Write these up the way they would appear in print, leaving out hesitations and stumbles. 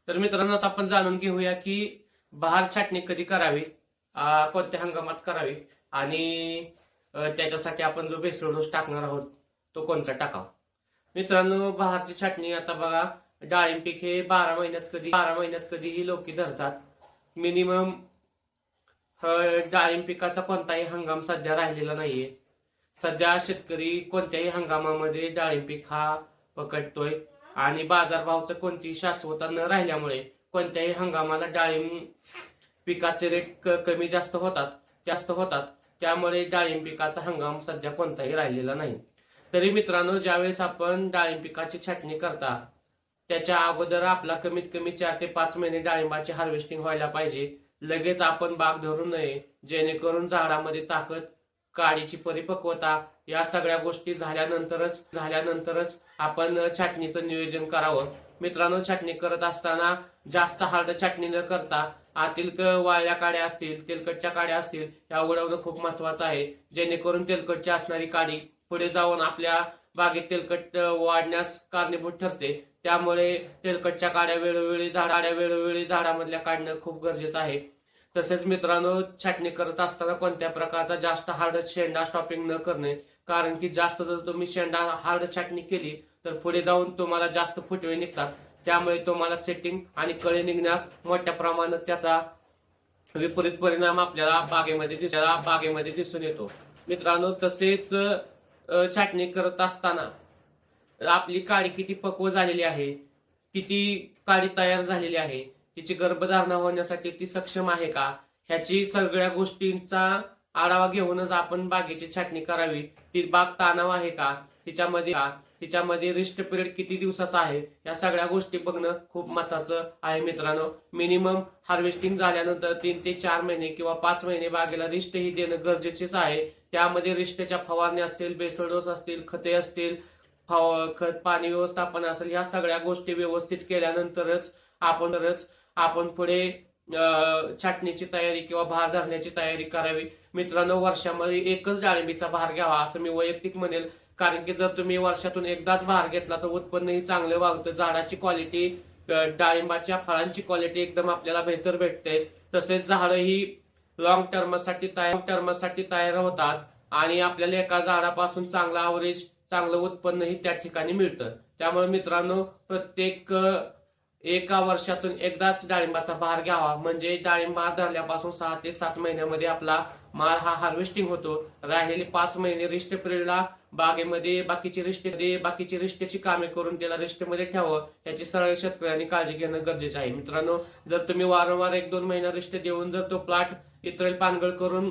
तर मित्रांनो, आता आपण जाणून घेऊया की बहार छाटणी कधी करावी, कोणत्या हंगामात करावी आणि त्याच्यासाठी आपण जो बेसल डोस टाकणार आहोत तो कोणता टाकावा. मित्रांनो, बहारची छाटणी आता बघा, डाळिंब पीक हे 12 महिन्यात कधीही लोकी धरतात. मिनिमम डाळिंब पिकाचा कोणताही हंगाम सध्या राहिलेला नाहीये. सध्या शेतकरी कोणत्याही हंगामामध्ये डाळिंब पीक हा पकडतोय आणि बाजारभावचं कोणतीही शाश्वता न राहिल्यामुळे कोणत्याही हंगामाला डाळिंब पिकाचे रेट कमी जास्त होतात. त्यामुळे डाळिंब पिकाचा हंगाम सध्या कोणताही राहिलेला नाही. तरी मित्रांनो, ज्यावेळेस आपण डाळिंब पिकाची छाटणी करता त्याच्या अगोदर आपला कमीत कमी 4 ते 5 महिने डाळिंबाची हार्वेस्टिंग व्हायला पाहिजे. लगेच आपण बाग धरू नये, जेणेकरून झाडामध्ये ताकद, काडीची परिपक्वता या सगळ्या गोष्टी झाल्यानंतरच आपण छाटणीचं नियोजन करावं. मित्रांनो, छाटणी करत असताना जास्त हार्ड छाटणी न करता आतील वाळल्या काड्या असतील, तेलकटच्या काड्या असतील, या उडवणं खूप महत्वाचं आहे. जेणेकरून तेलकटची असणारी काडी पुढे जाऊन आपल्या बागेत तेलकट वाढण्यास कारणीभूत ठरते. त्यामुळे तेलकटच्या काड्या वेळोवेळी झाडामधल्या काढणं खूप गरजेचं आहे. तसेच मित्रांनो, छाटणी करत असताना कोणत्या प्रकारचा जास्त हार्ड शेंडा स्टॉपिंग न करणे. कारण की जास्त जर तुम्ही शेंडा हार्ड छाटणी केली तर पुढे जाऊन तुम्हाला जास्त फुटवे निघतात. त्यामुळे तुम्हाला सेटिंग आणि कळे निघण्यास मोठ्या प्रमाणात त्याचा विपरीत परिणाम आपल्याला बागेमध्ये दिसून येतो. मित्रांनो, तसेच छाटणी करत असताना आपली काडी किती पक्व झालेली आहे, किती काडी तयार झालेली आहे, तिची गर्भधारणा होण्यासाठी ती सक्षम आहे का, ह्याची सगळ्या गोष्टींचा आढावा घेऊनच आपण बागेची छाटणी करावी. ती बाग ताणाव आहे का, तिच्यामध्ये रिस्ट पिरियड किती दिवसाचा आहे, या सगळ्या गोष्टी बघणं खूप महत्वाचं आहे. मित्रांनो, मिनिमम हार्वेस्टिंग झाल्यानंतर 3 ते 4 महिने किंवा 5 महिने बागेला रिस्ट ही देणं गरजेचेच आहे. त्यामध्ये रिस्टच्या फवारणी असतील, बेसल डोस असतील, खते असतील, खत पाणी व्यवस्थापन असेल, या सगळ्या गोष्टी व्यवस्थित केल्यानंतरच आपण पुढे छाटणीची तयारी किंवा भार धरण्याची तयारी करावी. मित्रांनो, वर्षामध्ये एकच डाळिंबीचा भार घ्यावा असं मी वैयक्तिक म्हणेल. कारण की जर तुम्ही वर्षातून एकदाच भार घेतला तर उत्पन्नही चांगले वाढतं, झाडाची क्वालिटी, डाळिंबाच्या फळांची क्वालिटी एकदम आपल्याला बेहतर भेटते. तसेच झाडं ही लॉंग टर्मसाठी तयार होतात आणि आपल्याला एका झाडापासून चांगलं उत्पन्नही त्या ठिकाणी मिळतं. त्यामुळे मित्रांनो, प्रत्येक एका वर्षातून एकदाच डाळिंबाचा भार घ्यावा, म्हणजे डाळिंब भार धरल्यापासून 6 ते 7 महिन्यामध्ये आपला माल हा हार्वेस्टिंग होतो. राहिलेले 5 महिने रिस्ट पिरियडला बागेमध्ये बाकीची रिस्टची कामे करून त्याला रिस्टमध्ये ठेवावं, याची सरळ शेतकऱ्यांनी काळजी घेणं गरजेचं आहे. मित्रांनो, जर तुम्ही वारंवार 1-2 महिना रिस्ट देऊन जर तो प्लॉट इतर पानगळ करून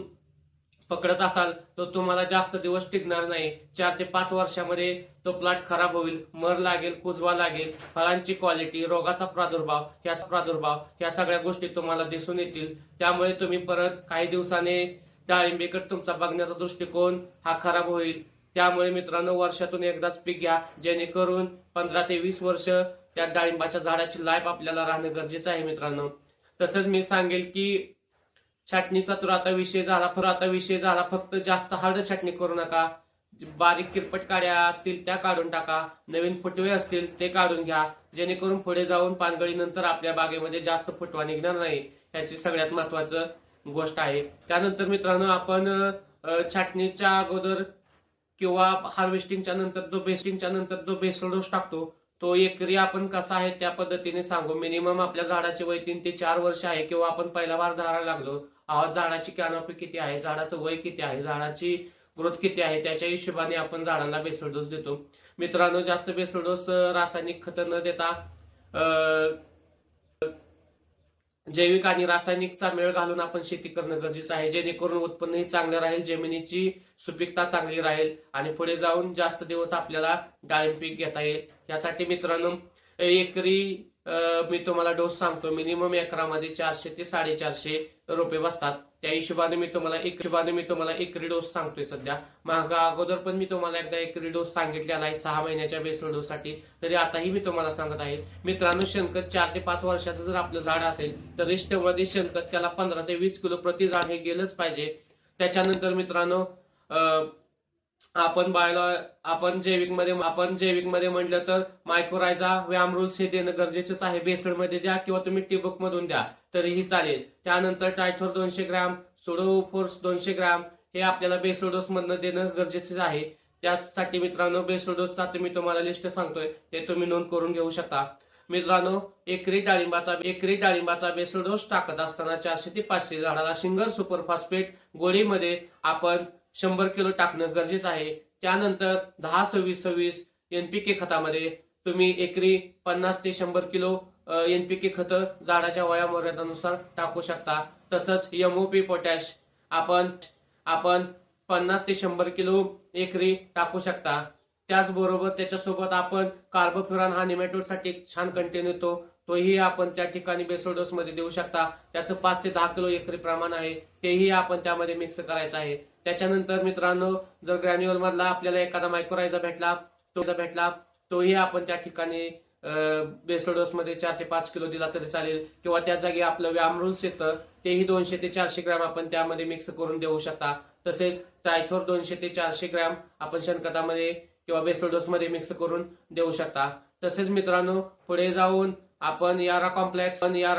पकडत असाल तर तुम्हाला जास्त दिवस टिकणार नाही. 4 ते 5 वर्षामध्ये तो प्लॉट खराब होईल, मर लागेल, कुजवा लागेल, फळांची क्वालिटी, रोगाचा प्रादुर्भाव या सगळ्या गोष्टी तुम्हाला दिसून येतील. त्यामुळे तुम्ही परत काही दिवसाने डाळिंबीकडे तुमचा बघण्याचा दृष्टिकोन हा खराब होईल. त्यामुळे मित्रांनो, वर्षातून एकदाच पीक घ्या, जेणेकरून 15 ते 20 वर्ष त्या डाळिंबाच्या झाडाची लाईफ आपल्याला राहणं गरजेचं आहे. मित्रांनो, तसंच मी सांगेल की छाटणीचा तर आता विषय झाला, फक्त जास्त हार्ड छाटणी करू नका. बारीक किरपट काड्या असतील त्या काढून टाका, नवीन फुटवे असतील ते काढून घ्या, जेणेकरून पुढे जाऊन पानगळीनंतर आपल्या बागेमध्ये जास्त फुटवा निघणार नाही. याची सगळ्यात महत्वाचं गोष्ट आहे. त्यानंतर मित्रांनो, आपण छाटणीच्या अगोदर किंवा हार्वेस्टिंगच्या नंतर जो बेसल डोस टाकतो तो एकरी आपण कसा आहे त्या पद्धतीने सांगू. मिनिमम आपल्या झाडाची वय 3 ते 4 वर्ष आहे किंवा आपण पहिला भार धरायला लागलो आहोत, झाडाची कॅनॉपी किती आहे, झाडाचं वय किती आहे, झाडाची ग्रोथ किती आहे, त्याच्या हिशोबाने आपण झाडाला बेसल डोस देतो. मित्रांनो, जास्त बेसल डोस रासायनिक खत न देता जैविक आणि रासायनिकचा मेळ घालून आपण शेती करणं गरजेचं आहे, जेणेकरून उत्पन्नही चांगलं राहील, जमिनीची सुपीकता चांगली राहील आणि पुढे जाऊन जास्त दिवस आपल्याला डाळिंब पीक घेता येईल. यासाठी मित्रांनो, एकरी मी तुम्हाला डोस सांगतो. मिनिमम एकरामध्ये 400 ते 450 रोपे बसतात. त्या हिशोबाने मी तुम्हाला एकरी डोस सांगतोय. सध्या अगोदर पण मी तुम्हाला एकदा एकरी डोस सांगितलेला आहे 6 महिन्याच्या बेसल डोस साठी, तरी आताही मी तुम्हाला सांगत आहे. मित्रांनो, शेणखत 4 ते 5 वर्षाचं जर आपलं झाड असेल तर रिस्टमध्ये शेणखत त्याला 15 ते 20 किलो प्रति झाड हे गेलंच पाहिजे. त्याच्यानंतर मित्रांनो, आपण जैविक मध्ये म्हटलं तर मायक्रोरायझा व्यायाम रूल्स हे देणं गरजेचंच आहे. बेसळ मध्ये द्या किंवा तुम्ही टिबक मधून द्या तरीही चालेल. त्यानंतर ट्रायथोर 200 ग्रॅम, सुडोफोर्स 200 ग्रॅम हे आपल्याला बेसल डोस मधनं देणं गरजेचं आहे. त्यासाठी मित्रांनो बेसल डोसचा तुम्हाला लिस्ट सांगतोय ते तुम्ही नोंद करून घेऊ शकता. मित्रांनो, एकरी डाळिंबाचा बेसल डोस टाकत असताना 400 ते 500 झाडाला सिंगल सुपर फॉस्फेट गोळीमध्ये आपण 100 किलो टाकणं गरजेचं आहे. त्यानंतर 10-26-26 एनपीके खतामध्ये तुम्ही एकरी 50 ते 100 किलो एनपीके खत झाडाच्या वयामर्यादानुसार टाकू शकता. तसंच एमओपी पोटॅश आपण 50 ते 100 किलो एकरी टाकू शकता. त्याचबरोबर त्याच्यासोबत आपण कार्बोफ्युरॉन हा निमॅटोडसाठी छान कंटेन येतो, तोही आपण त्या ठिकाणी बेसल डोस मध्ये देऊ शकता. त्याचं 5 ते 10 किलो एकरी प्रमाण आहे, तेही आपण त्यामध्ये मिक्स करायचं आहे. त्याच्यानंतर मित्रांनो, जर ग्रॅन्युअल मधला आपल्याला एखादा मायक्रोरायझा भेटला तोही आपण त्या ठिकाणी बेसल डोस मध्ये 4 ते 5 किलो दिला तरी चालेल, किंवा त्या जागी आपलं व्यायाम रूल्स येतं तेही 200 ते 400 ग्रॅम आपण त्यामध्ये मिक्स करून देऊ शकता. तसेच ट्रायथोर 200 ते 400 ग्रॅम आपण शेणखतामध्ये किंवा बेसल डोस मध्ये मिक्स करून देऊ शकता. तसेच मित्रांनो, पुढे जाऊन आपण यारा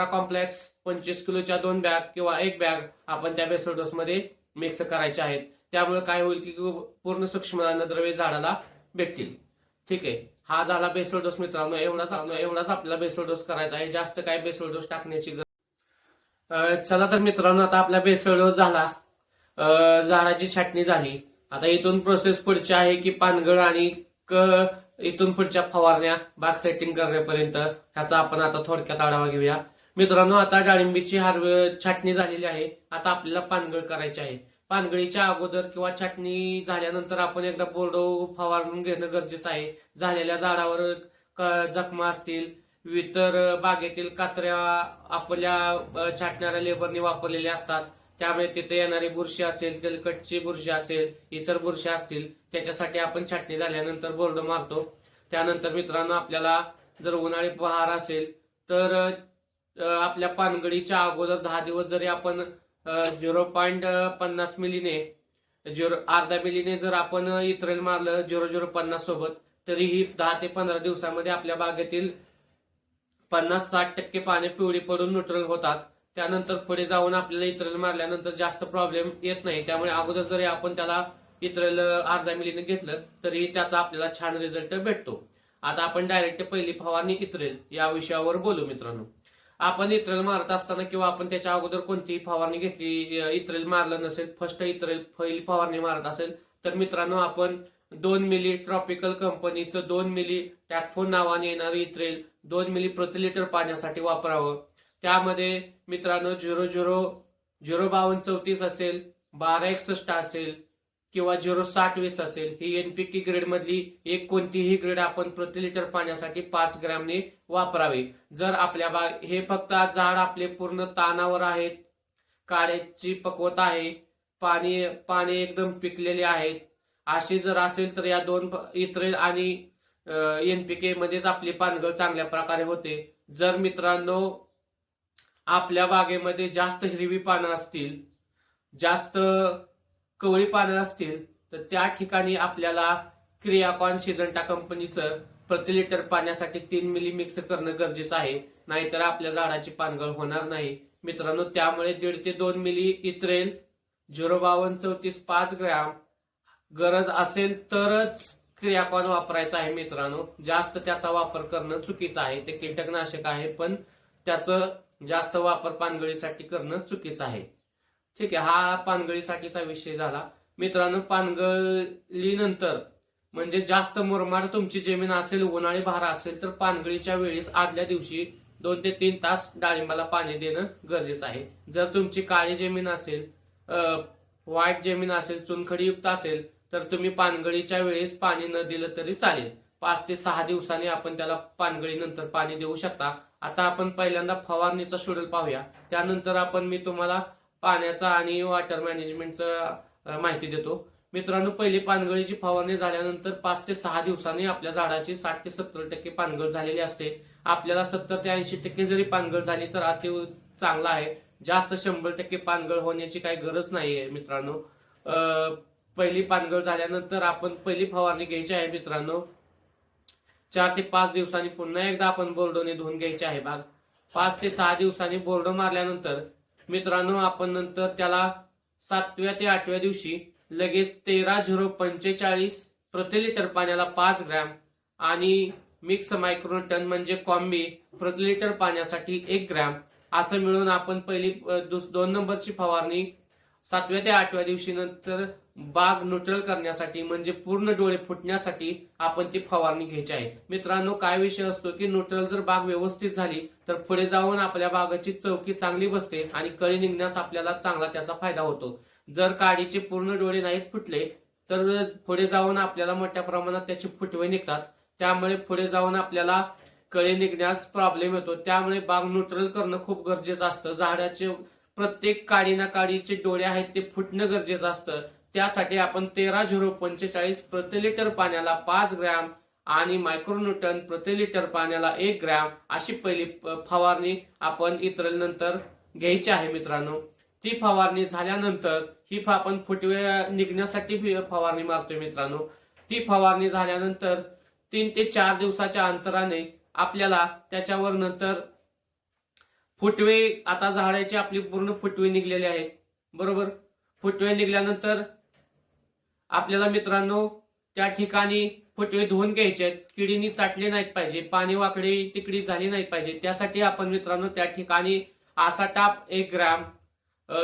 कॉम्प्लेक्स 25 किलोच्या 2 बॅग किंवा 1 बॅग आपण त्या बेसल डोस मध्ये मिक्स करायचे आहेत. त्यामुळे काय होईल की पूर्ण सूक्ष्म अन्नद्रव्ये झाडाला भेटतील. ठीक आहे, हा झाला बेसल डोस मित्रांनो. एवढाच आपल्याला बेसल डोस करायचा आहे, जास्त काय बेसल डोस टाकण्याची गरज. चला तर मित्रांनो, आता आपला बेसल डोस झाला, झाडाची छाटणी झाली. आता इथून प्रोसेस पुढची आहे की पानगळ आणि इथून पुढच्या फवारण्या, बाग सेटिंग करण्यापर्यंत ह्याचा आपण आता थोडक्यात आढावा घेऊया. मित्रांनो, आता डाळिंबीची छाटणी झालेली आहे. आता आपल्याला पानगळ करायची आहे. पानगळीच्या अगोदर किंवा छाटणी झाल्यानंतर आपण एकदा बोर्डो फवारून घेणं गरजेचं आहे. झालेल्या झाडावर जखमा असतील, इतर बागेतील कात्र्या आपल्या छाटणाऱ्या लेबरने वापरलेल्या असतात, त्यामुळे तिथे येणारी बुरशी असेल, तेलकटची बुरशी असेल, इतर बुरशी असतील, त्याच्यासाठी आपण छाटणी झाल्यानंतर बोर्ड मारतो. त्यानंतर मित्रांनो, आपल्याला जर उन्हाळी बहार असेल तर आपल्या पानगळीच्या अगोदर 10 दिवस जरी आपण 0.50 मिलीने अर्धा मिलीने जर आपण इथरेल मारलं 0.050 सोबत, तरीही 10 ते 15 दिवसामध्ये आपल्या बागेतील 50-60% पाने पिवळी पडून न्यूट्रल होतात. त्यानंतर पुढे जाऊन आपल्याला इथरेल मारल्यानंतर जास्त प्रॉब्लेम येत नाही. त्यामुळे अगोदर जरी आपण त्याला इथरेल अर्धा मिलीने घेतलं तरी त्याचा आपल्याला छान रिझल्ट भेटतो. आता आपण डायरेक्ट पहिली फवारणी इथरेल या विषयावर बोलू मित्रांनो. आपण इथरेल मारत असताना किंवा आपण त्याच्या अगोदर कोणतीही फवारणी घेतली, इथरेल मारलं नसेल, फर्स्ट इथरेल पहिली फवारणी मारत असेल तर मित्रांनो, आपण 2 मिली ट्रॉपिकल कंपनीचं 2 मिली टॅक्फोन नावाने येणारं इथरेल 2 मिली प्रति लिटर पाण्यासाठी वापरावं. त्यामध्ये मित्रांनो 0.05234 असेल, 1261 असेल किंवा 0.6020 असेल, ही एनपीके ग्रेड मधली एक कोणतीही ग्रेड आपण प्रति लिटर पाण्यासाठी 5 ग्रॅमने वापरावे. जर आपल्या हे फक्त झाड आपले पूर्ण तानावर आहेत, काड्याची पक्वता आहे, पाणी एकदम पिकलेले आहेत, अशी जर असेल तर या 2 इथरेल आणि एनपीके मध्येच आपली पानगळ चांगल्या प्रकारे होते. जर मित्रांनो आपल्या बागेमध्ये जास्त हिरवी पानं असतील, जास्त कवळी पानं असतील, तर त्या ठिकाणी आपल्याला क्रियाकॉन सिजंटा कंपनीचं प्रति लिटर पाण्यासाठी 3 मिली मिक्स करणं गरजेचं आहे. नाहीतर आपल्या झाडाची पानगळ होणार नाही मित्रांनो. त्यामुळे 1.5 ते 2 मिली इथरेल 0.5234 5 ग्रॅम गरज असेल तरच क्रियाकॉन वापरायचा आहे मित्रांनो. जास्त त्याचा वापर करणं चुकीचं आहे. ते कीटकनाशक आहे, पण त्याचं जास्त वापर पानगळीसाठी करणं चुकीचं आहे. ठीक आहे, हा पानगळीसाठीचा विषय झाला मित्रांनो. पानगळीनंतर म्हणजे जास्त मुरमाड तुमची जमीन असेल, उन्हाळी बहार असेल, तर पानगळीच्या वेळेस आदल्या दिवशी 2 ते 3 तास डाळिंबाला पाणी देणं गरजेचं आहे. जर तुमची काळी जमीन असेल, व्हाईट जमीन असेल, चुनखडीयुक्त असेल, तर तुम्ही पानगळीच्या वेळेस पाणी न दिलं तरी चालेल. 5 ते 6 दिवसांनी आपण त्याला पानगळीनंतर पाणी देऊ शकता. आता आपण पहिल्यांदा फवारणीचा शेड्यूल पाहूया, त्यानंतर मी तुम्हाला पाण्याचा आणि वॉटर मॅनेजमेंटचा माहिती देतो. मित्रांनो, पहिली पानगळीची फवारणी झाल्यानंतर 5 ते 6 दिवसांनी आपल्या झाडाची 60 ते 70% पानगळ झालेली असते. आपल्याला 70 ते 80% जरी पानगळ झाली तर अति चांगला आहे. जास्त 100% पानगळ होण्याची काही गरज नाहीये मित्रांनो. पहिली पानगळ झाल्यानंतर आपण पहिली फवारणी घ्यायची आहे मित्रांनो. 4 ते 5 दिवसांनी पुन्हा एकदा आपण बोर्डोने धुवून घ्यायची आहे बाग. 5 ते 6 दिवसांनी बोर्डो मारल्यानंतर मित्रांनो आपण नंतर त्याला 7व्या ते 8व्या दिवशी लगेच 13-0-45 प्रति लिटर पाण्याला 5 ग्रॅम आणि मिक्स मायक्रोन्यूटन म्हणजे कॉम्बी प्रति लिटर पाण्यासाठी 1 ग्रॅम असं मिळून आपण पहिली 2 नंबरची फवारणी 7व्या ते 8व्या दिवशी नंतर बाग न्यूट्रल करण्यासाठी म्हणजे पूर्ण डोळे फुटण्यासाठी आपण ती फवारणी घ्यायची आहे. मित्रांनो काय विषय असतो की न्यूट्रल जर बाग व्यवस्थित झाली तर पुढे जाऊन आपल्या बागाची चौकी चांगली बसते आणि कळी निघण्यास आपल्याला चांगला त्याचा फायदा होतो. जर काडीचे पूर्ण डोळे नाहीत फुटले तर पुढे जाऊन आपल्याला मोठ्या प्रमाणात त्याचे फुटवे निघतात. त्यामुळे पुढे जाऊन आपल्याला कळी निघण्यास प्रॉब्लेम येतो. त्यामुळे बाग न्यूट्रल करणं खूप गरजेचं असतं. झाडाचे प्रत्येक काडी ना काडीचे डोळे आहेत ते फुटणं गरजेचं असतं. त्यासाठी आपण 13-0-45 प्रति लिटर पाण्याला 5 ग्रॅम आणि मायक्रोन्यूटन प्रति लिटर पाण्याला 1 ग्रॅम अशी पहिली फवारणी आपण इतर नंतर घ्यायची आहे मित्रांनो. ती फवारणी झाल्यानंतर ही आपण फुटवे निघण्यासाठी फवारणी मारतोय मित्रांनो. ती फवारणी झाल्यानंतर 3 ते 4 दिवसाच्या अंतराने आपल्याला त्याच्यावर नंतर फुटवे आता झाडाची आपली पूर्ण फुटवे निघलेले आहेत बरोबर. फुटवे निघल्यानंतर आपल्याला मित्रांनो त्या ठिकाणी फुटवे धुवून घ्यायचे आहेत. किडीनी चाटले नाहीत पाहिजे, पाणी वाकडी तिकडी झाली नाही पाहिजे. त्यासाठी आपण मित्रांनो त्या ठिकाणी आसाटाप 1 ग्रॅम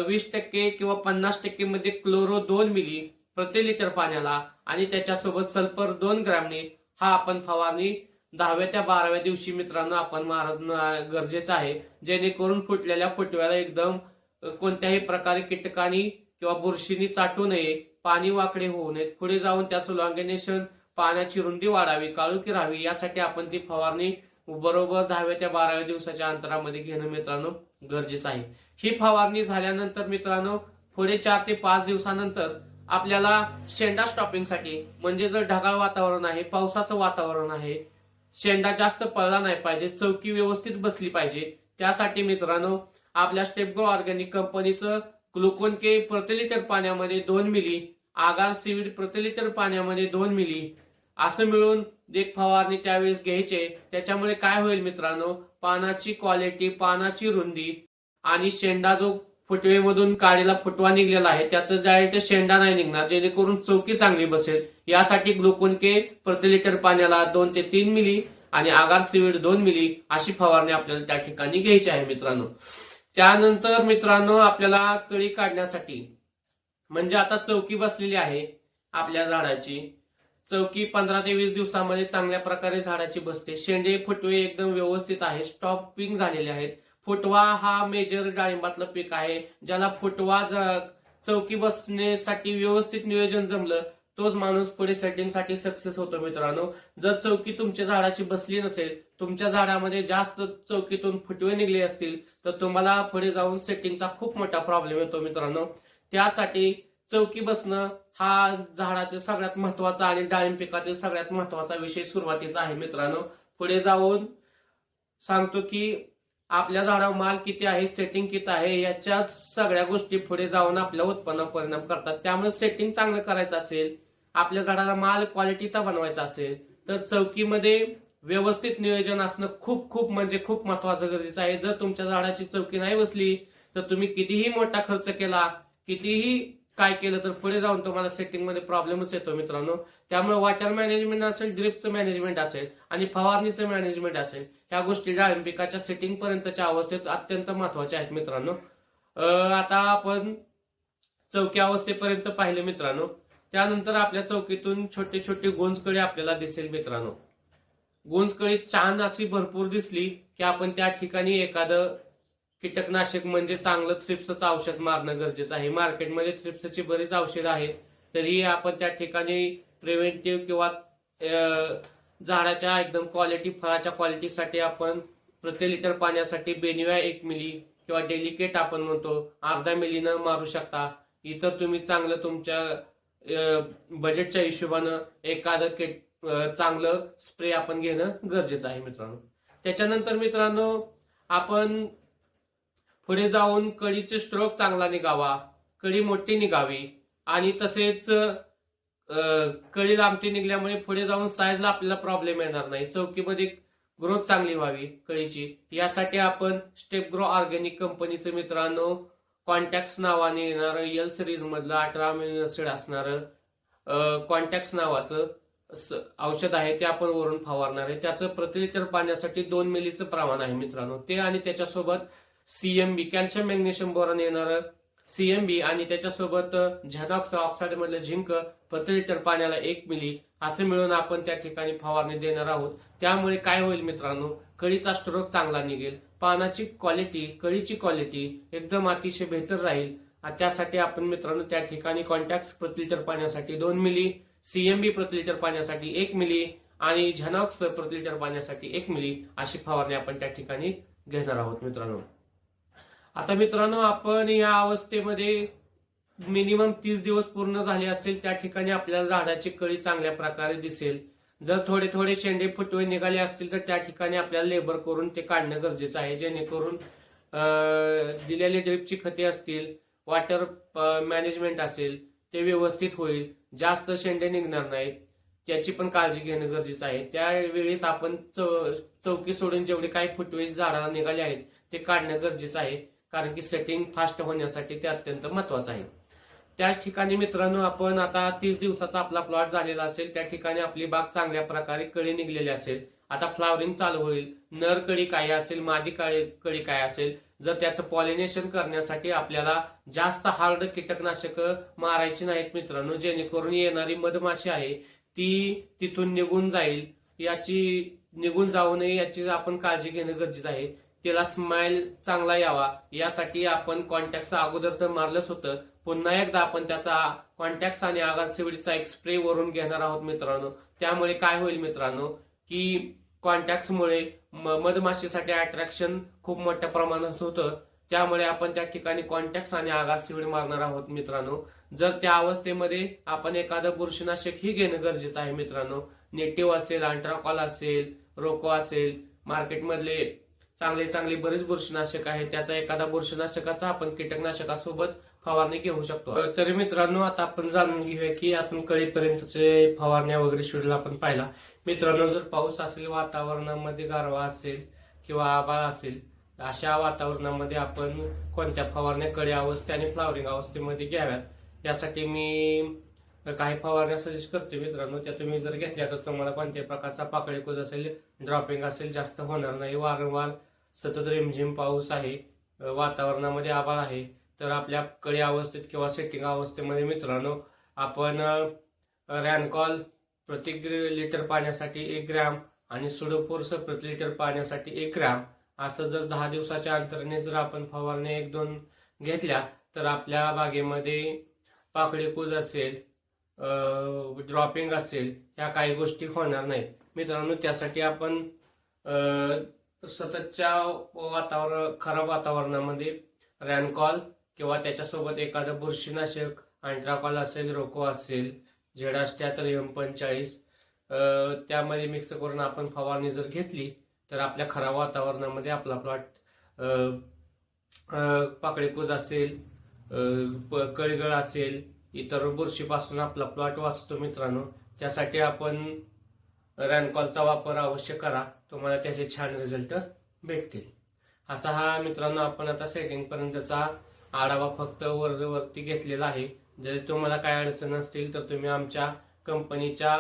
20% किंवा 50% मध्ये क्लोरो 2 मिली प्रति लिटर पाण्याला आणि त्याच्यासोबत सल्फर 2 ग्रॅमने हा आपण फवारणी 10व्या ते 12व्या दिवशी मित्रांनो आपण मारणं गरजेचं आहे. जेणेकरून फुटलेल्या फुटव्याला एकदम कोणत्याही प्रकारे कीटकांनी किंवा बुरशीनी चाटू नये, पाणी वाकडे होऊ नये. पुढे जाऊन त्याचं लॉंगिनेशन पाण्याची रुंदी वाढावी, काळुकी राहावी यासाठी आपण ती फवारणी बरोबर 10व्या ते 12व्या दिवसाच्या अंतरामध्ये घेणं मित्रांनो गरजेचं आहे. ही फवारणी झाल्यानंतर मित्रांनो पुढे 4 ते 5 दिवसानंतर आपल्याला शेंडा स्टॉपिंगसाठी म्हणजे जर ढगाळ वातावरण आहे, पावसाचं वातावरण आहे, शेंडा जास्त पळला नाही पाहिजे, चौकी व्यवस्थित बसली पाहिजे, त्यासाठी मित्रांनो आपल्या स्टेपग्रो ऑर्गॅनिक कंपनीचं ग्लुकोन के प्रति लिटर पाण्यामध्ये 2 मिली, आगार सीवीड प्रति लिटर पाण्यामध्ये 2 मिली असं मिळून एक फवारणी त्यावेळेस घ्यायचे. त्याच्यामुळे काय होईल मित्रांनो, पानाची क्वालिटी, पानाची रुंदी आणि शेंडा जो फुटवेमधून काडीला फुटवा निघलेला आहे त्याचं डायरेक्ट शेंडा नाही निघणार, जेणेकरून चौकी चांगली बसेल. यासाठी ग्लुकोन के प्रति लिटर पाण्याला 2 ते 3 मिली आणि आगार सीवीड 2 मिली अशी फवारणी आपल्याला त्या ठिकाणी घ्यायची आहे मित्रांनो. त्यानंतर मित्रांनो आपल्याला कळी काढण्यासाठी म्हणजे आता चौकी बसलेली आहे आपल्या झाडाची, चौकी 15 ते 20 दिवसामध्ये चांगल्या प्रकारे झाडाची बसते. शेंडे फुटवे एकदम व्यवस्थित आहे, स्टॉपिंग झालेले आहेत. फुटवा हा मेजर डाळिंबातलं पीक आहे. ज्याला फुटवा चौकी बसण्यासाठी व्यवस्थित नियोजन जमलं तोच माणूस पुढे सेटिंगसाठी सक्सेस होतो मित्रांनो. जर चौकी तुमच्या झाडाची बसली नसेल, तुमच्या झाडामध्ये जास्त चौकीतून फुटवे निघले असतील तर तुम्हाला पुढे जाऊन सेटिंगचा खूप मोठा प्रॉब्लेम येतो मित्रांनो. त्यासाठी चौकी बसणं हा झाडाचा सगळ्यात महत्वाचा आणि डाळिंब पिकातील सगळ्यात महत्वाचा विषय सुरुवातीचा आहे मित्रांनो. पुढे जाऊन सांगतो की आपल्या झाडावर माल किती आहे, सेटिंग किती आहे, याच्या सगळ्या गोष्टी पुढे जाऊन आपल्या उत्पन्नावर परिणाम करतात. त्यामुळे सेटिंग चांगलं करायचं असेल, आपल्या झाडाला माल क्वालिटीचा बनवायचा असेल तर चौकीमध्ये व्यवस्थित नियोजन असणं खूप खूप म्हणजे खूप महत्वाचं गरजेचं आहे. जर तुमच्या झाडाची चौकी नाही बसली तर तुम्ही कितीही मोठा खर्च केला, कितीही काय केलं तर पुढे जाऊन तुम्हाला सेटिंग मध्ये प्रॉब्लेमच येतो मित्रांनो. त्यामुळे वॉटर मॅनेजमेंट असेल, ड्रिपचं मॅनेजमेंट असेल आणि फवारणीचं मॅनेजमेंट असेल, ह्या गोष्टी डाळिंब पिकाच्या सेटिंग पर्यंतच्या अवस्थेत अत्यंत महत्वाच्या आहेत मित्रांनो. आता आपण चौकी अवस्थेपर्यंत पाहिले मित्रांनो. त्यानंतर आपल्या चौकीतून छोटे छोटे गोंजकळी आपल्याला दिसेल मित्रांनो. गोंजकळी छान अशी भरपूर दिसली की आपण त्या ठिकाणी एखादं कीटकनाशक म्हणजे चांगलं थ्रिप्सचं औषध मारणं गरजेचं आहे. मार्केटमध्ये थ्रिप्सची बरीच औषधं आहेत, तरी आपण त्या ठिकाणी प्रिव्हेंटिव्ह किंवा झाडाच्या एकदम क्वालिटी, फळाच्या क्वालिटीसाठी आपण प्रति लिटर पाण्यासाठी बेनिवा 1 मिली किंवा डेलिकेट आपण म्हणतो अर्धा मिलीनं मारू शकता. इतर तुम्ही चांगलं तुमच्या बजेटच्या हिशोबानं एखादं चांगलं स्प्रे आपण घेणं गरजेचं आहे मित्रांनो. त्याच्यानंतर मित्रांनो आपण पुढे जाऊन कळीचे स्ट्रोक चांगला निघावा, कळी मोठी निघावी आणि तसेच कळी लांबटी निघल्यामुळे पुढे जाऊन साईजला आपल्याला प्रॉब्लेम येणार नाही, चौकीमध्ये ग्रोथ चांगली व्हावी कळीची, यासाठी आपण स्टेप ग्रो ऑर्गॅनिक कंपनीचं मित्रांनो कॉन्टॅक्स नावाने येणारं एल सिरीज मधलं 18 अमिनो ऍसिड असणारं कॉन्टॅक्स नावाचं औषध आहे ते आपण वरून फवारणार आहे. त्याचं प्रति लिटर पाण्यासाठी 2 मिलीचं प्रमाण आहे मित्रांनो ते, आणि त्याच्यासोबत सीएमबी कॅल्शियम मॅग्नेशियम बोरॉन येणारं सीएमबी, आणि त्याच्यासोबत झेनॉक्स ऑक्साईड मधलं झिंक प्रति लिटर पाण्याला 1 मिली असं मिळून आपण त्या ठिकाणी फवारणी देणार आहोत. त्यामुळे काय होईल मित्रांनो, कळीचा स्ट्रोक चांगला निघेल, पानाची क्वालिटी कळीची क्वालिटी एकदम अतिशय बेहतर राहील. त्यासाठी आपण मित्रांनो त्या ठिकाणी कॉन्टॅक्स प्रति लिटर पाण्यासाठी 2 मिली, सीएमबी प्रति लिटर पाण्यासाठी 1 मिली आणि झेनॉक्स प्रति लिटर पाण्यासाठी 1 मिली अशी फवारणी आपण त्या ठिकाणी घेणार आहोत मित्रांनो. आता मित्रांनो आपण या अवस्थेमध्ये मिनिमम 30 दिवस पूर्ण झाले असतील त्या ठिकाणी आपल्याला झाडाची कळी चांगल्या प्रकारे दिसेल. जर थोडे थोडे शेंडे फुटवे निघाले असतील तर त्या ठिकाणी आपल्याला लेबर करून ते काढणं गरजेचं आहे, जेणेकरून दिलेली ड्रिपची खते असतील, वॉटर मॅनेजमेंट असेल ते व्यवस्थित होईल, जास्त शेंडे निघणार नाहीत त्याची पण काळजी घेणं गरजेचं आहे. त्यावेळेस आपण चौकी सोडून जेवढे काही फुटवे झाडाला निघाले आहेत ते काढणं गरजेचं आहे, कारण की सेटिंग फास्ट होण्यासाठी ते अत्यंत महत्वाचं आहे. त्याच ठिकाणी मित्रांनो आपण आता 30 दिवसाचा आपला प्लॉट झालेला असेल, त्या ठिकाणी आपली बाग चांगल्या प्रकारे कळी निघलेली असेल. आता फ्लावरिंग चालू होईल, नर कळी काय असेल, मादी कळी काय असेल, जर त्याचं पॉलिनेशन करण्यासाठी आपल्याला जास्त हार्ड कीटकनाशक मारायची नाहीत मित्रांनो, जेणेकरून येणारी मधमाशी आहे ती तिथून निघून जाईल, निघून जाऊ नये याची आपण काळजी घेणं गरजेचं आहे. तिला स्माइल चांगला यावा यासाठी आपण कॉन्टॅक्टचा अगोदर तर मारलंच होतं, पुन्हा एकदा आपण त्याचा कॉन्टॅक्ट आणि आगार सिवडीचा एक स्प्रे वरून घेणार आहोत मित्रांनो. त्यामुळे काय होईल मित्रांनो की कॉन्टॅक्टमुळे मधमाशीसाठी अट्रॅक्शन खूप मोठ्या प्रमाणात होतं, त्यामुळे आपण त्या ठिकाणी कॉन्टॅक्ट आणि आगार सिवड मारणार आहोत मित्रांनो. जर त्या अवस्थेमध्ये आपण एखादं बुरशीनाशक ही घेणं गरजेचं आहे मित्रांनो, नेटिव्ह असेल, अल्ट्राकॉल असेल, रोको असेल, मार्केटमधले चांगले चांगले बरेच बुरशीनाशक आहे, त्याचा एखादा बुरशीनाशकाचा आपण कीटकनाशकासोबत फवारणी घेऊ शकतो. तरी मित्रांनो आता आपण जाणून घेऊया की आपण कळीपर्यंतचे फवारण्या वगैरे शेड्यूल आपण पाहिला. मित्रांनो जर पाऊस असेल, वातावरणामध्ये गारवा असेल किंवा आभाळ असेल, अशा वातावरणामध्ये आपण कोणत्या फवारण्या कळी अवस्थे आणि फ्लावरिंग अवस्थेमध्ये घ्याव्यात यासाठी मी काही फवारण्या सजेस्ट करते मित्रांनो. त्या तुम्ही जर घेतल्या तर तुम्हाला कोणत्याही प्रकारचा पाकळीकूद असेल, ड्रॉपिंग असेल जास्त होणार नाही. वारंवार सतत रिमझिम पाऊस आहे, वातावरणामध्ये आभाळ आहे, तर आपल्या कळी अवस्थेत किंवा सेटिंग अवस्थेमध्ये मित्रांनो आपण रॅनकॉल प्रति लिटर पाण्यासाठी 1 ग्रॅम आणि सुडोफोर्स प्रति लिटर पाण्यासाठी 1 ग्रॅम असं जर 10 दिवसाच्या अंतराने जर आपण फवारण्या 1-2 घेतल्या तर आपल्या बागेमध्ये पाकळीकूद असेल, ड्रॉपिंग असेल, ह्या काही गोष्टी होणार नाहीत मित्रांनो. त्यासाठी आपण सततच्या खराब वातावरणामध्ये रॅनकॉल किंवा त्याच्यासोबत एखादं बुरशीनाशक, अल्ट्राकॉल असेल, रोको असेल, झेडास्टॅटर M45 त्यामध्ये मिक्स करून आपण फवारणी जर घेतली तर आपल्या खराब वातावरणामध्ये आपला प्लॉट पाकळीकूद असेल, कळीगळ असेल, इतर बुरशीपासून आपला प्लॉट वाचतो मित्रांनो. त्यासाठी आपण रॅनकॉलचा वापर अवश्य करा, तुम्हाला त्याचे छान रिझल्ट भेटतील. असा हा मित्रांनो आपण आता सेटिंग पर्यंतचा आढावा फक्त वरती घेतलेला आहे. जर तुम्हाला काय अडचण असतील तर तुम्ही आमच्या कंपनीच्या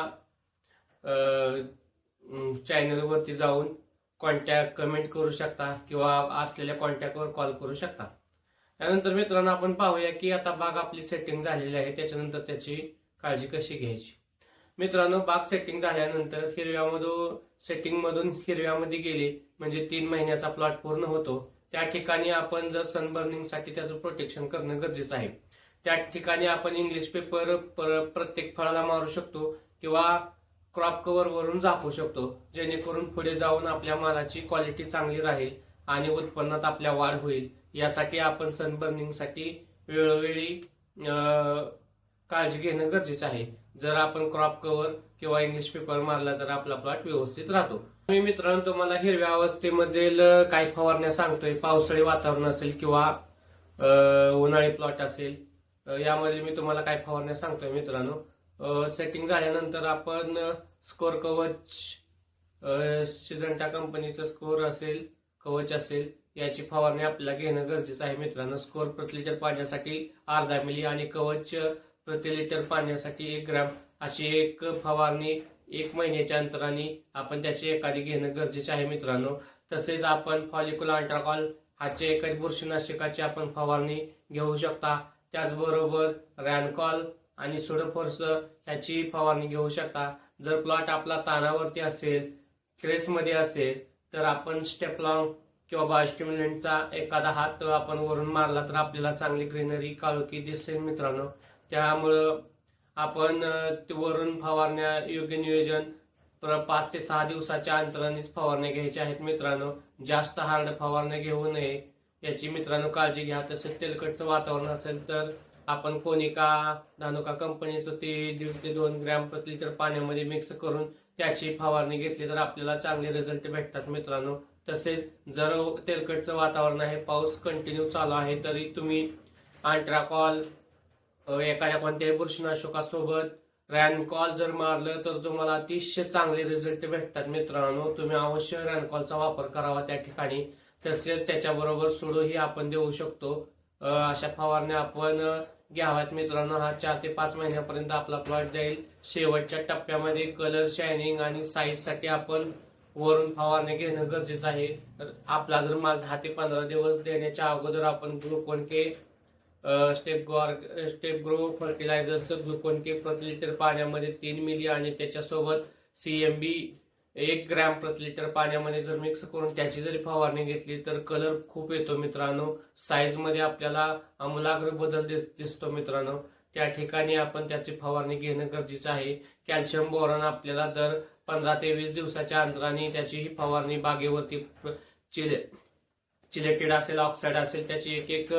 चॅनलवरती जाऊन कमेंट करू शकता किंवा असलेल्या कॉन्टॅक्टवर कॉल करू शकता. त्यानंतर मित्रांनो आपण पाहूया की आता बाग आपली सेटिंग झालेली आहे, त्याच्यानंतर त्याची काळजी कशी घ्यायची. मित्रांनो बाग सेटिंग झाल्यानंतर सेटिंगमधून हिरव्यामध्ये गेले म्हणजे 3 महिन्याचा प्लॉट पूर्ण होतो. त्या ठिकाणी आपण जर सनबर्निंगसाठी त्याचं प्रोटेक्शन करणं गरजेचं आहे. त्या ठिकाणी आपण इंग्लिश पेपर प्रत्येक फळाला मारू शकतो किंवा क्रॉप कव्हर वरून झाकू शकतो, जेणेकरून पुढे जाऊन आपल्या मालाची क्वालिटी चांगली राहील आणि उत्पन्नात आपल्या वाढ होईल. यासाठी आपण सनबर्निंगसाठी वेळोवेळी काळजी घेणं गरजेचं आहे. जर आपण क्रॉप कव्हर किंवा इंग्लिश पेपर मारला तर आपला प्लॉट व्यवस्थित राहतो. मी मित्रांनो तुम्हाला हिरव्या अवस्थेमधील काही फवारण्या सांगतोय. पावसाळी वातावरण असेल किंवा उन्हाळी प्लॉट असेल यामध्ये मी तुम्हाला काय फवारण्या सांगतोय मित्रांनो. सेटिंग झाल्यानंतर आपण स्कोर कवच, सिजंटा कंपनीचं स्कोर असेल, कवच असेल, याची फवारणी आपल्याला घेणं गरजेचं आहे मित्रांनो. स्कोर प्रति लिटर पाण्यासाठी अर्धा मिली आणि कवच प्रति लिटर पाण्यासाठी 1 ग्रॅम अशी एक फवारणी 1 महिन्याच्या अंतराने आपण त्याची एखादी घेणं गरजेचे आहे मित्रांनो. तसेच आपण फॉलिक्युलर अल्ट्राकॉल ह्याचे एखादी बुरशीनाशकाची आपण फवारणी घेऊ शकता. त्याचबरोबर रॅनकॉल आणि सुडोफोर्स ह्याची फवारणी घेऊ शकता. जर प्लॉट आपला तानावरती असेल, क्रेसमध्ये असेल, तर आपण स्टेपलॉंग किंवा बायोस्टिम्युलंटचा एखादा हात आपण वरून मारला तर आपल्याला चांगली ग्रीनरी काळोखी दिसेल मित्रांनो. त्यामुळं आपण वरून फवारण्या योग्य नियोजन 5 ते 6 दिवसाच्या अंतरानेच फवारण्या घ्यायच्या आहेत मित्रांनो. जास्त हार्ड फवारण्या घेऊ नये याची मित्रांनो काळजी घ्या. तसेच तेलकटचं वातावरण असेल तर आपण कोनिका धानुका कंपनीचं ते 1.5 ते 2 ग्रॅम प्रति लिटर पाण्यामध्ये मिक्स करून त्याची फवारणी घेतली तर आपल्याला चांगले रिझल्ट भेटतात मित्रांनो. तसेच जर तेलकटचं वातावरण आहे, पाऊस कंटिन्यू चालू आहे, तरी तुम्ही अल्ट्राकॉल एखाद्या कोणत्याही बुरशीनाशकासोबत रॅनकॉल जर मारलं तर तुम्हाला अतिशय चांगले रिझल्ट भेटतात मित्रांनो. तुम्ही अवश्य रॅनकॉलचा वापर करावा त्या ठिकाणी. तसेच त्याच्याबरोबर सुडोही आपण देऊ शकतो. अशा फवारण्या आपण घ्याव्यात मित्रांनो. हा 4 ते 5 महिन्यापर्यंत आपला प्लॉट जाईल. शेवटच्या टप्प्यामध्ये कलर, शायनिंग आणि साईज साठी आपण वरून फवारणी घेणं गरजेचं आहे. तर आपला जर माल 10 ते 15 दिवस देण्याच्या अगोदर आपण ग्लुकोन के स्टेप ग्रो फर्टिलायझरचं ग्लुकोन के प्रति लिटर पाण्यामध्ये 3 मिली आणि त्याच्यासोबत CMB 1 ग्रॅम प्रति लिटर पाण्यामध्ये जर मिक्स करून त्याची जरी फवारणी घेतली तर कलर खूप येतो मित्रांनो. साईज मध्ये आपल्याला आमूलाग्र बदल दिसतो मित्रांनो. त्या ठिकाणी आपण त्याची फवारणी घेणं गरजेचं आहे. कॅल्शियम बोरॉन आपल्याला दर 15 ते 20 दिवसाच्या अंतराने त्याची ही फवारणी बागेवरती चिलेटेड असेल, ऑक्साईड असेल, त्याची 1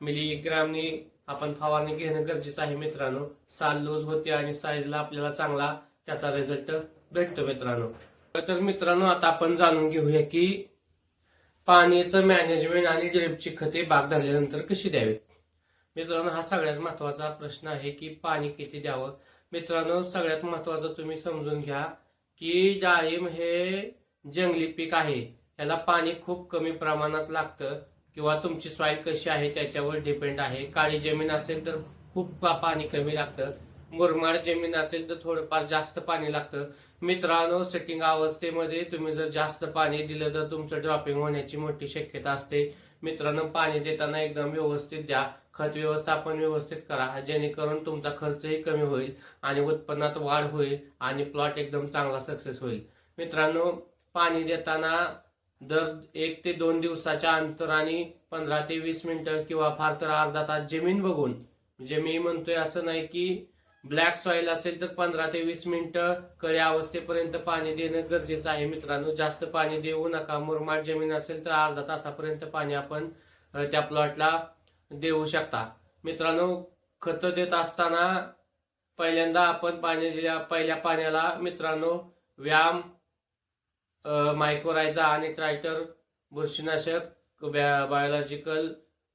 मिलीग्रामनी आपण फवारणी घेणं गरजेचं आहे मित्रांनो. साल लूज होते आणि साईजला आपल्याला चांगला त्याचा रिझल्ट भेटतो मित्रांनो. तर मित्रांनो आता आपण जाणून घेऊया की पाण्याचं मॅनेजमेंट आणि ड्रिपची खते बाग धरल्यानंतर कशी द्यावी. मित्रांनो हा सगळ्यात महत्वाचा प्रश्न आहे की पाणी किती द्यावं. मित्रांनो सगळ्यात महत्वाचं तुम्ही समजून घ्या की डाळिंब हे जंगली पीक आहे. याला पाणी खूप कमी प्रमाणात लागतं किंवा तुमची सॉइल कशी आहे त्याच्यावर डिपेंड आहे. काळी जमीन असेल तर खूप पाणी कमी लागतं. मुरमाड जमीन असेल तर थोडंफार जास्त पाणी लागतं. मित्रांनो सेटिंग अवस्थेमध्ये तुम्ही जर जास्त पाणी दिलं तर तुमचं ड्रॉपिंग होण्याची मोठी शक्यता असते. मित्रांनो पाणी देताना एकदम व्यवस्थित द्या. खत व्यवस्थापन व्यवस्थित करा जेणेकरून तुमचा खर्चही कमी होईल आणि उत्पन्नात वाढ होईल आणि प्लॉट एकदम चांगला सक्सेस होईल. मित्रांनो पाणी देताना दर 1 ते 2 दिवसाच्या अंतराने 15 ते 20 मिनिटं किंवा फार तर अर्धा तास जमीन बघून, म्हणजे मी म्हणतोय असं नाही की ब्लॅक सॉइल असेल तर 15 ते 20 मिनिटं कळ्या अवस्थेपर्यंत पाणी देणं गरजेचं आहे मित्रांनो. जास्त पाणी देऊ नका. मुरमाड जमीन असेल तर अर्धा तासापर्यंत पाणी आपण त्या प्लॉटला देऊ शकता. मित्रांनो खत देत असताना पहिल्यांदा आपण पाणी दिल्या पहिल्या पाण्याला मित्रांनो व्यायाम, मायक्रोरायझा आणि ट्रायटर बुरशीनाशक बायोलॉजिकल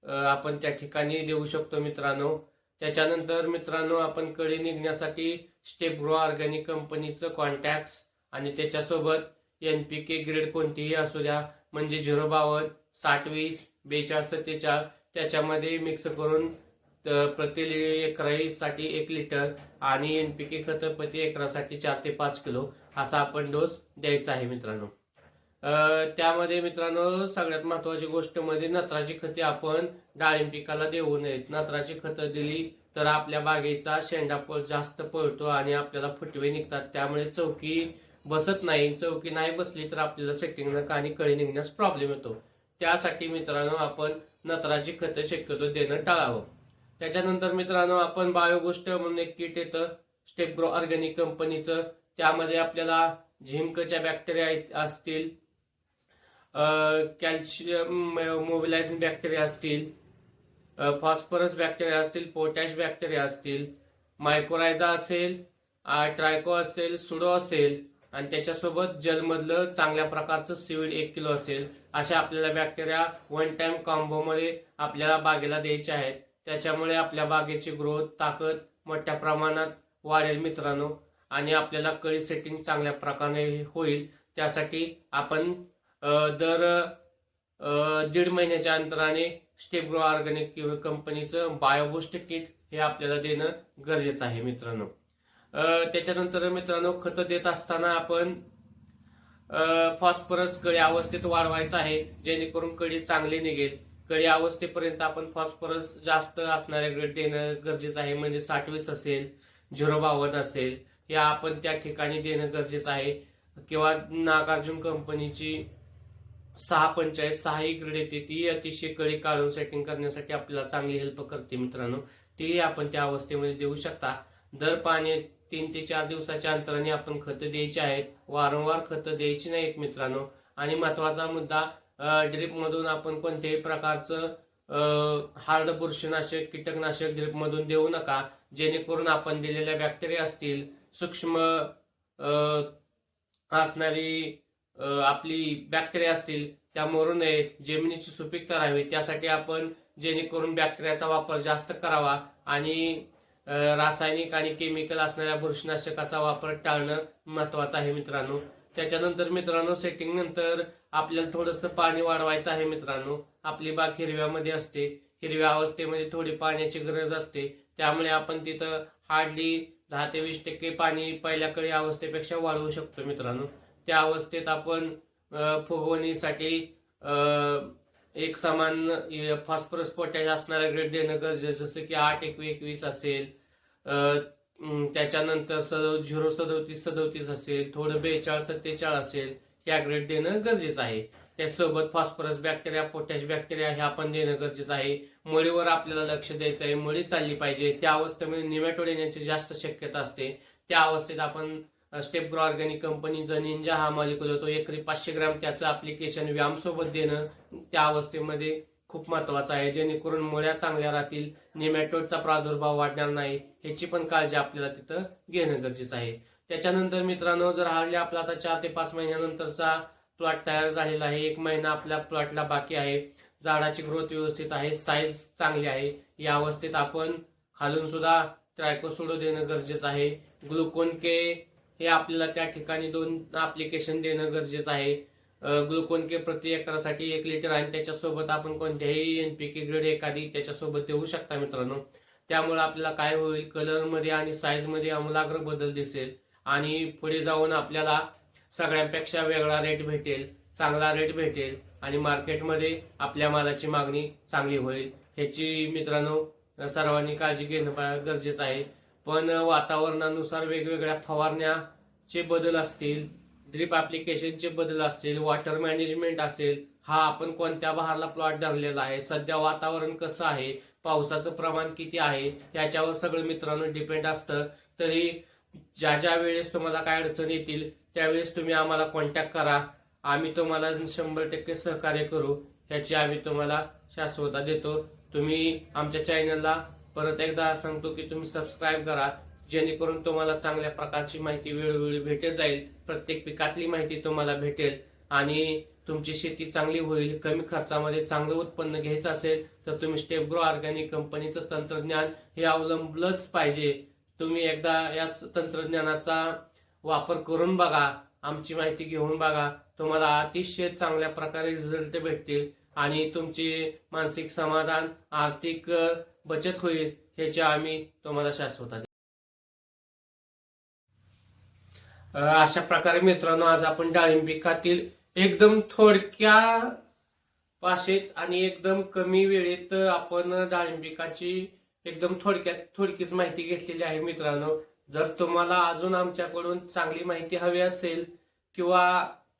आपण त्या ठिकाणी देऊ शकतो मित्रांनो. त्याच्यानंतर मित्रांनो आपण कळी निघण्यासाठी स्टेप ग्रो ऑर्गॅनिक कंपनीचं कॉन्टॅक्ट्स आणि त्याच्यासोबत NPK ग्रेड कोणतीही असू द्या, म्हणजे 052 60 20 42 47 त्याच्यामध्ये मिक्स करून प्रति एकरासाठी 1 लिटर आणि NPK खत प्रति एकरासाठी 4 ते 5 किलो असा आपण डोस द्यायचा आहे मित्रांनो. त्यामध्ये मित्रांनो सगळ्यात महत्वाची गोष्ट म्हणजे नत्राची खते आपण डाळिंब पिकाला देऊ नयेत. नत्राची खतं दिली तर आपल्या बागेचा शेंडा जास्त पळतो आणि आपल्याला फुटवे निघतात. त्यामुळे चौकी बसत नाही. चौकी नाही बसली तर आपल्याला सेटिंग आणि कळी निघण्यास प्रॉब्लेम येतो. त्यासाठी मित्रांनो आपण नत्राची खतं शक्यतो देणं टाळावं. त्याच्यानंतर मित्रांनो आपण बायोगोस्ट म्हणून एक किट येतं स्टेप ग्रो ऑर्गॅनिक कंपनीचं. त्यामध्ये आपल्याला झिंकच्या बॅक्टेरिया असतील, कॅल्शियम मोबिलायझिंग बॅक्टेरिया असतील, फॉस्फरस बॅक्टेरिया असतील, पोटॅश बॅक्टेरिया असतील, मायक्रोरायझा असेल, ट्रायको असेल, सुडो असेल आणि त्याच्यासोबत जलमधलं चांगल्या प्रकारचं सीवीड 1 किलो असेल. अशा आपल्याला बॅक्टेरिया 1 टाइम कॉम्बो मध्ये आपल्याला बागेला द्यायचे आहेत. त्याच्यामुळे आपल्या बागेची ग्रोथ ताकद मोठ्या प्रमाणात वाढेल मित्रांनो आणि आपल्याला कळी सेटिंग चांगल्या प्रकारे होईल. त्यासाठी आपण दर 1.5 महिन्याच्या अंतराने स्टेप ग्रो ऑर्गॅनिक किंवा कंपनीचं बायोबूस्ट किट हे आपल्याला देणं गरजेचं आहे मित्रांनो. त्याच्यानंतर मित्रांनो खतं देत असताना आपण फॉस्फरस कळी अवस्थेत वाढवायचं आहे जेणेकरून कळी चांगली निघेल. कळी अवस्थेपर्यंत आपण फॉस्फरस जास्त असणाऱ्या ग्रेड देणं गरजेचं आहे. म्हणजे 60-20 असेल, 052 असेल, या आपण त्या ठिकाणी देणं गरजेचं आहे. किंवा नागार्जुन कंपनीची 645 ही ग्रेड येते, ती अतिशय कळी काढून सेटिंग करण्यासाठी आपल्याला चांगली हेल्प करते मित्रांनो. ती आपण त्या अवस्थेमध्ये देऊ शकता. दर 3 ते 4 दिवसाच्या अंतराने आपण खतं द्यायची आहेत. वारंवार खतं द्यायची नाहीत मित्रांनो. आणि महत्वाचा मुद्दा, ड्रिप मधून आपण कोणत्याही प्रकारचं हार्ड बुरशीनाशक कीटकनाशक ड्रिप मधून देऊ नका, जेणेकरून आपण दिलेल्या बॅक्टेरिया असतील, सूक्ष्म असणारी आपली बॅक्टेरिया असतील त्या मरू नयेत, जमिनीची सुपीकता राहावी. त्यासाठी आपण जेणेकरून बॅक्टेरियाचा वापर जास्त करावा आणि रासायनिक आणि केमिकल असणाऱ्या बुरशीनाशकाचा वापर टाळणं महत्वाचं आहे मित्रांनो. त्याच्यानंतर मित्रांनो सेटिंग नंतर आपल्याला थोडंसं पाणी वाढवायचं आहे मित्रांनो. आपली बाग हिरव्यामध्ये असते, हिरव्या अवस्थेमध्ये थोडी पाण्याची गरज असते. त्यामुळे आपण तिथं हार्डली 10 ते 20% पाणी पहिल्या कळी अवस्थेपेक्षा वाढवू शकतो मित्रांनो. त्या अवस्थेत आपण फुगवणीसाठी एक समान फॉस्फरस पोटॅश असणारा ग्रेड देणं गरजेचं, जसं की 8-21 असेल, त्याच्यानंतर 037 असेल, थोडं 42-47 असेल, या ग्रेड देणं गरजेचं आहे. त्यासोबत फॉस्फरस बॅक्टेरिया, पोटॅश बॅक्टेरिया हे आपण देणं गरजेचं आहे. मुळीवर आपल्याला लक्ष द्यायचं आहे. मुळी चालली पाहिजे. त्या अवस्थेमध्ये निमॅटोड येण्याची जास्त शक्यता असते. त्या अवस्थेत आपण स्टेप ग्रो ऑर्गॅनिक कंपनीचा निंजा हा मॉलिक्युल होतो, एकरी 500 ग्रॅम त्याचं ऍप्लिकेशन व्यायाम सोबत देणं त्या अवस्थेमध्ये खूप महत्वाचं आहे, जेणेकरून मुळ्या चांगल्या राहतील, निमॅटोडचा प्रादुर्भाव वाढणार नाही, ह्याची पण काळजी आपल्याला तिथं घेणं गरजेचं आहे. त्याच्यानंतर मित्रांनो, जर हार्डली आपला आता 4 ते 5 महिन्यानंतरचा प्लॉट तयार झालेला आहे, 1 महिना आपल्या प्लॉटला बाकी आहे, झाडाची ग्रोथ व्यवस्थित आहे, साईज चांगली आहे, या अवस्थेत आपण खालून सुद्धा ट्रायकोसुडो देणं गरजेचं आहे. ग्लुकोन के हे आपल्याला त्या ठिकाणी 2 ऍप्लिकेशन देणं गरजेचं आहे. ग्लुकोन के प्रति एकरासाठी 1 लिटर आणि त्याच्यासोबत आपण कोणत्याही एनपीके ग्रेड एखादी त्याच्यासोबत देऊ शकता मित्रांनो. त्यामुळे आपल्याला काय होईल, कलर मध्ये आणि साईज मध्ये आमूलाग्र बदल दिसेल आणि पुढे जाऊन आपल्याला सगळ्यांपेक्षा वेगळा रेट भेटेल, चांगला रेट भेटेल आणि मार्केटमध्ये आपल्या मालाची मागणी चांगली होईल. ह्याची मित्रांनो सर्वांनी काळजी घेणं गरजेचं आहे. पण वातावरणानुसार वेगवेगळ्या फवारण्याचे बदल असतील, ड्रिप ऍप्लिकेशनचे बदल असतील, वॉटर मॅनेजमेंट असेल, हा आपण कोणत्या बहारला प्लॉट धरलेला आहे, सध्या वातावरण कसं आहे, पावसाचं प्रमाण किती आहे, याच्यावर सगळं मित्रांनो डिपेंड असतं. तरी ज्या ज्या वेळेस तुम्हाला काय अडचण येतील त्यावेळेस तुम्ही आम्हाला कॉन्टॅक्ट करा, आम्ही तुम्हाला 100% सहकार्य करू, ह्याची आम्ही तुम्हाला शाश्वता देतो. तुम्ही आमच्या चॅनलला परत एकदा सांगतो की तुम्ही सबस्क्राईब करा, जेणेकरून तुम्हाला चांगल्या प्रकारची माहिती वेळोवेळी भेटत जाईल, प्रत्येक पिकातली माहिती तुम्हाला भेटेल आणि तुमची शेती चांगली होईल. कमी खर्चामध्ये चांगलं उत्पन्न घ्यायचं असेल तर तुम्ही स्टेप ग्रो ऑर्गॅनिक कंपनीचं तंत्रज्ञान हे अवलंबलंच पाहिजे. तुम्ही एकदा या तंत्रज्ञानाचा वापर करून बघा, आमची माहिती घेऊन बघा, तुम्हाला अतिशय चांगल्या प्रकारे रिझल्ट भेटतील आणि तुमचे मानसिक समाधान, आर्थिक बचत होईल, ह्याची आम्ही तुम्हाला शाश्वता देऊ. अशा प्रकारे मित्रांनो आज आपण डाळिंब पिकातील एकदम थोडक्या भाषेत आणि एकदम कमी वेळेत आपण डाळिंब पिकाची एकदम थोडकीच माहिती घेतलेली आहे मित्रांनो. जर तुम्हाला अजून आमच्याकडून चांगली माहिती हवी असेल किंवा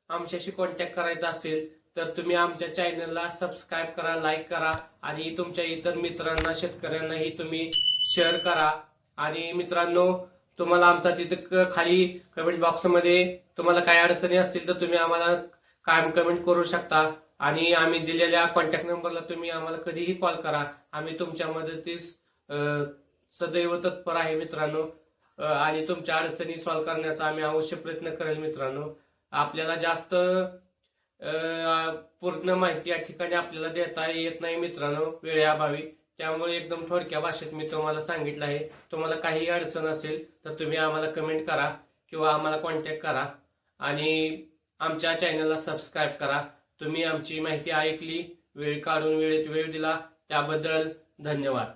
आमच्याशी कॉन्टॅक्ट करायचा असेल तर तुम्ही आमच्या चॅनलला सबस्क्राईब करा, लाईक करा आणि तुमच्या इतर मित्रांना, शेतकऱ्यांनाही तुम्ही शेअर करा. आणि मित्रांनो, तुम्हाला आमचा तिथे खाली कमेंट बॉक्समध्ये तुम्हाला काय अडचणी असतील तर तुम्ही आम्हाला कायम कमेंट करू शकता आणि आम्ही दिलेल्या कॉन्टॅक्ट नंबरला तुम्ही आम्हाला कधीही कॉल करा, आम्ही तुमच्या मदतीस सदैव तत्पर आहे मित्रांनो. आणि तुमच्या अडचणी सॉल्व्ह करण्याचा आम्ही अवश्य प्रयत्न करेल मित्रांनो. आपल्याला जास्त पूर्ण माहिती या ठिकाणी आपल्याला देता येत नाही मित्रांनो वेळेअभावी, त्यामुळे एकदम थोडक्या भाषेत मी तुम्हाला सांगितलं आहे. तुम्हाला काही अडचण असेल तर तुम्ही आम्हाला कमेंट करा किंवा आम्हाला कॉन्टॅक्ट करा आणि आमच्या चॅनलला सबस्क्राईब करा. तुम्ही आमची माहिती ऐकली, वेळ काढून वेळेत वेळ दिला त्याबद्दल धन्यवाद.